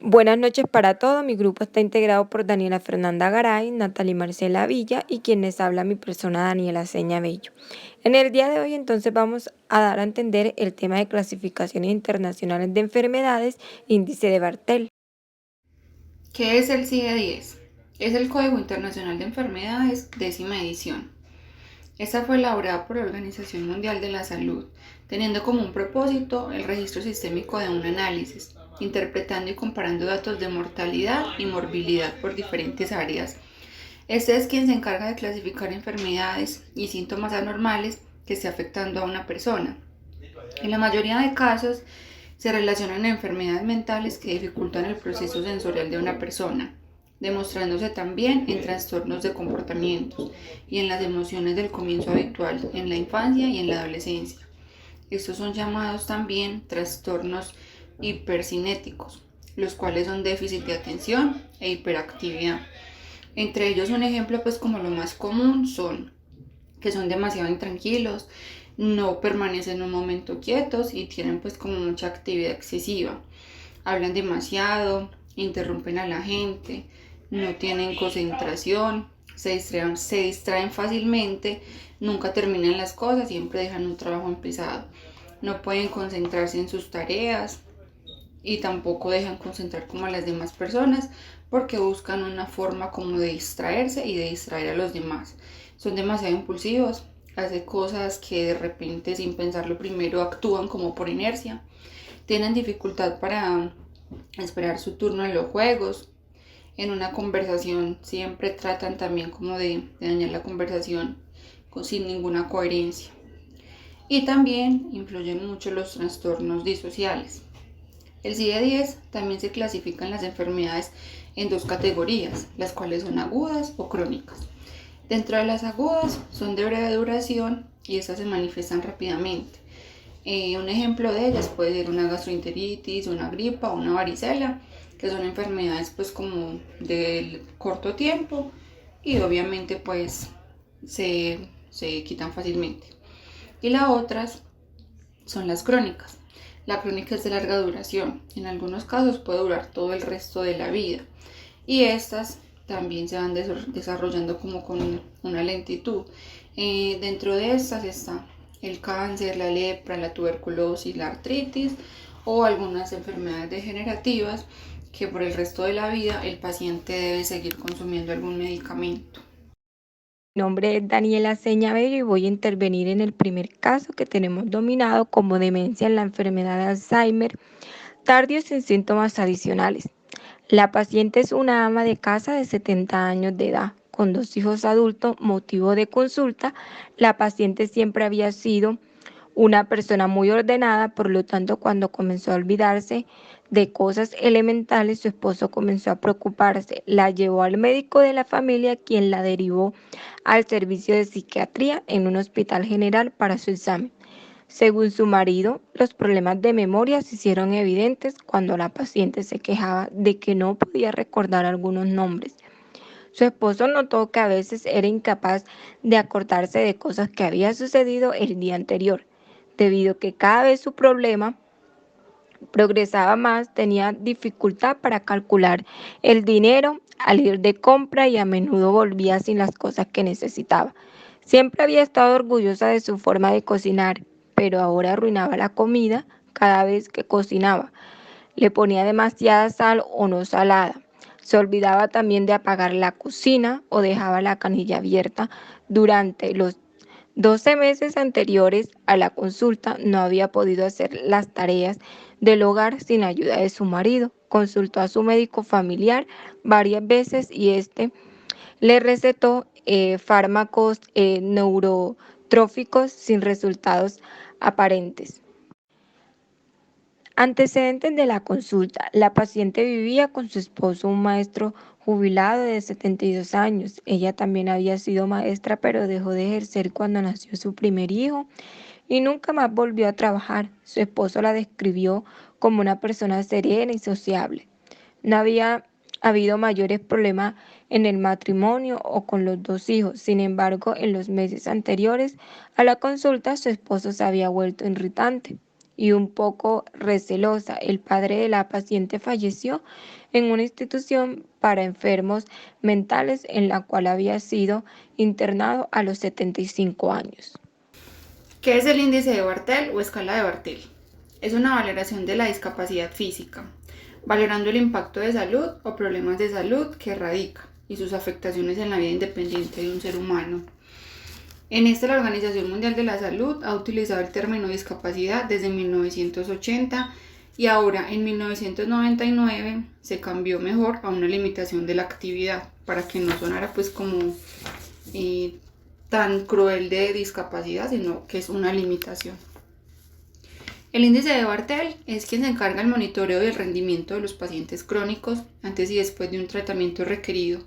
Buenas noches para todos. Mi grupo está integrado por Daniela Fernanda Garay, Natalie Marcela Villa y quien les habla mi persona Daniela Seña Bello. En el día de hoy entonces vamos a dar a entender el tema de clasificaciones internacionales de enfermedades, índice de Bartel. ¿Qué es el CIE-10? Es el Código Internacional de Enfermedades, 10ª edición. Esta fue elaborada por la Organización Mundial de la Salud, teniendo como un propósito el registro sistémico de un análisis, interpretando y comparando datos de mortalidad y morbilidad por diferentes áreas. Este es quien se encarga de clasificar enfermedades y síntomas anormales que esté afectando a una persona. En la mayoría de casos, se relacionan a enfermedades mentales que dificultan el proceso sensorial de una persona, demostrándose también en trastornos de comportamientos y en las emociones del comienzo habitual en la infancia y en la adolescencia. Estos son llamados también trastornos hipercinéticos, los cuales son déficit de atención e hiperactividad. Entre ellos un ejemplo pues como lo más común son que son demasiado intranquilos, no permanecen un momento quietos y tienen pues como mucha actividad excesiva. Hablan demasiado, interrumpen a la gente, no tienen concentración, se distraen fácilmente, nunca terminan las cosas, siempre dejan un trabajo empezado. No pueden concentrarse en sus tareas y tampoco dejan concentrar como a las demás personas porque buscan una forma como de distraerse y de distraer a los demás. Son demasiado impulsivos, hacen cosas que de repente sin pensarlo primero actúan como por inercia. Tienen dificultad para esperar su turno en los juegos. En una conversación siempre tratan también como de dañar la conversación sin ninguna coherencia. Y también influyen mucho los trastornos disociales. El CIE-10 también se clasifican las enfermedades en dos categorías, las cuales son agudas o crónicas. Dentro de las agudas son de breve duración y estas se manifiestan rápidamente. Un ejemplo de ellas puede ser una gastroenteritis, una gripa o una varicela, que son enfermedades pues como de corto tiempo y obviamente pues se quitan fácilmente. Y las otras son las crónicas. La crónica es de larga duración, en algunos casos puede durar todo el resto de la vida y estas también se van desarrollando como con una lentitud. Dentro de estas está el cáncer, la lepra, la tuberculosis, la artritis o algunas enfermedades degenerativas que por el resto de la vida el paciente debe seguir consumiendo algún medicamento. Mi nombre es Daniela Seña Bello y voy a intervenir en el primer caso que tenemos dominado como demencia en la enfermedad de Alzheimer, tardío sin síntomas adicionales. La paciente es una ama de casa de 70 años de edad, con 2 hijos adultos. Motivo de consulta: la paciente siempre había sido una persona muy ordenada, por lo tanto, cuando comenzó a olvidarse de cosas elementales, su esposo comenzó a preocuparse. La llevó al médico de la familia, quien la derivó al servicio de psiquiatría en un hospital general para su examen. Según su marido, los problemas de memoria se hicieron evidentes cuando la paciente se quejaba de que no podía recordar algunos nombres. Su esposo notó que a veces era incapaz de acordarse de cosas que había sucedido el día anterior, debido a que cada vez su problema progresaba más. Tenía dificultad para calcular el dinero al ir de compra y a menudo volvía sin las cosas que necesitaba. Siempre había estado orgullosa de su forma de cocinar, pero ahora arruinaba la comida cada vez que cocinaba. Le ponía demasiada sal o no salada. Se olvidaba también de apagar la cocina o dejaba la canilla abierta. Durante los 12 meses anteriores a la consulta no había podido hacer las tareas del hogar sin ayuda de su marido. Consultó a su médico familiar varias veces y este le recetó fármacos neurotróficos sin resultados aparentes. Antecedentes de la consulta: la paciente vivía con su esposo, un maestro jubilado de 72 años. Ella también había sido maestra, pero dejó de ejercer cuando nació su primer hijo y nunca más volvió a trabajar. Su esposo la describió como una persona serena y sociable. No había habido mayores problemas en el matrimonio o con los 2 hijos. Sin embargo, en los meses anteriores a la consulta, su esposo se había vuelto irritante y un poco recelosa. El padre de la paciente falleció en una institución para enfermos mentales en la cual había sido internado a los 75 años. ¿Qué es el índice de Bartel o escala de Bartel? Es una valoración de la discapacidad física, valorando el impacto de salud o problemas de salud que radica y sus afectaciones en la vida independiente de un ser humano. En este, la Organización Mundial de la Salud ha utilizado el término discapacidad desde 1980 y ahora en 1999 se cambió mejor a una limitación de la actividad para que no sonara pues como tan cruel de discapacidad, sino que es una limitación. El índice de Bartel es quien se encarga del monitoreo del rendimiento de los pacientes crónicos antes y después de un tratamiento requerido.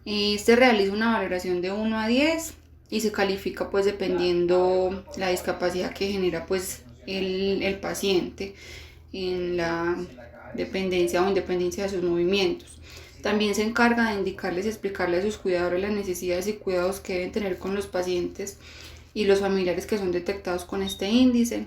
Este realiza una valoración de 1 a 10 y se califica pues dependiendo la discapacidad que genera pues el paciente en la dependencia o independencia de sus movimientos. También se encarga de indicarles y explicarles a sus cuidadores las necesidades y cuidados que deben tener con los pacientes y los familiares que son detectados con este índice.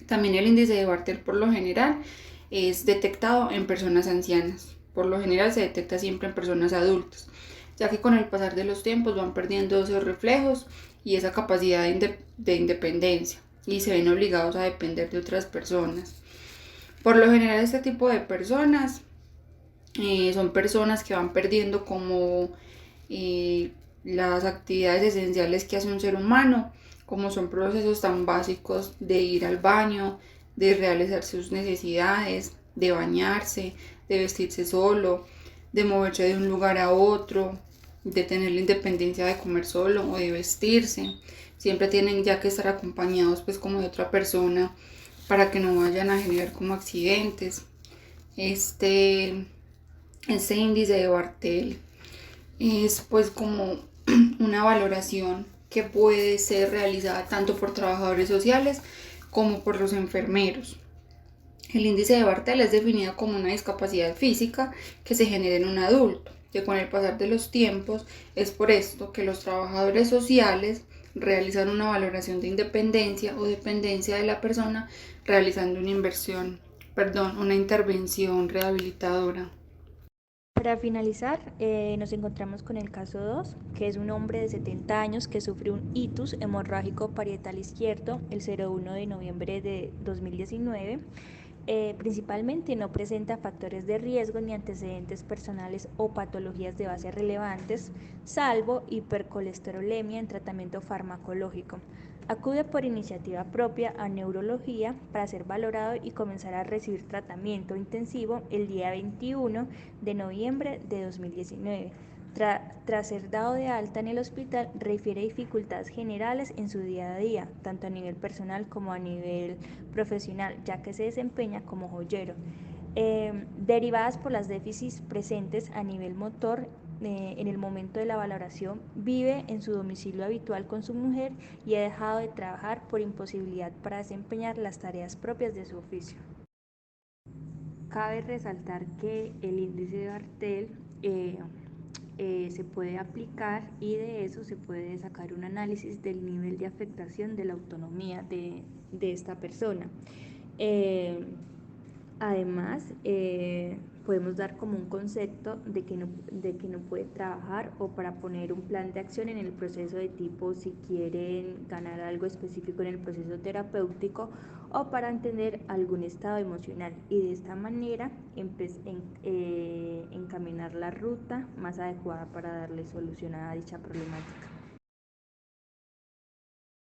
También el índice de Bartel por lo general es detectado en personas ancianas. Por lo general se detecta siempre en personas adultas, ya que con el pasar de los tiempos van perdiendo esos reflejos y esa capacidad de independencia y se ven obligados a depender de otras personas. Por lo general este tipo de personas son personas que van perdiendo como las actividades esenciales que hace un ser humano, como son procesos tan básicos de ir al baño, de realizar sus necesidades, de bañarse, de vestirse solo, de moverse de un lugar a otro, de tener la independencia de comer solo o de vestirse. Siempre tienen ya que estar acompañados pues como de otra persona para que no vayan a generar como accidentes. Este índice de Bartel es pues como una valoración que puede ser realizada tanto por trabajadores sociales como por los enfermeros. El índice de Bartel es definido como una discapacidad física que se genera en un adulto, que con el pasar de los tiempos es por esto que los trabajadores sociales realizan una valoración de independencia o dependencia de la persona realizando una intervención rehabilitadora. Para finalizar, nos encontramos con el caso 2, que es un hombre de 70 años que sufrió un itus hemorrágico parietal izquierdo el 01 de noviembre de 2019. Principalmente no presenta factores de riesgo ni antecedentes personales o patologías de base relevantes, salvo hipercolesterolemia en tratamiento farmacológico. Acude por iniciativa propia a neurología para ser valorado y comenzar a recibir tratamiento intensivo el día 21 de noviembre de 2019. Tras ser dado de alta en el hospital, refiere dificultades generales en su día a día, tanto a nivel personal como a nivel profesional, ya que se desempeña como joyero, derivadas por las déficits presentes a nivel motor. En el momento de la valoración vive en su domicilio habitual con su mujer y ha dejado de trabajar por imposibilidad para desempeñar las tareas propias de su oficio. Cabe resaltar que el índice de Bartel se puede aplicar y de eso se puede sacar un análisis del nivel de afectación de la autonomía de esta persona. Además, podemos dar como un concepto de que no puede trabajar o para poner un plan de acción en el proceso de tipo si quieren ganar algo específico en el proceso terapéutico o para entender algún estado emocional y de esta manera encaminar la ruta más adecuada para darle solución a dicha problemática.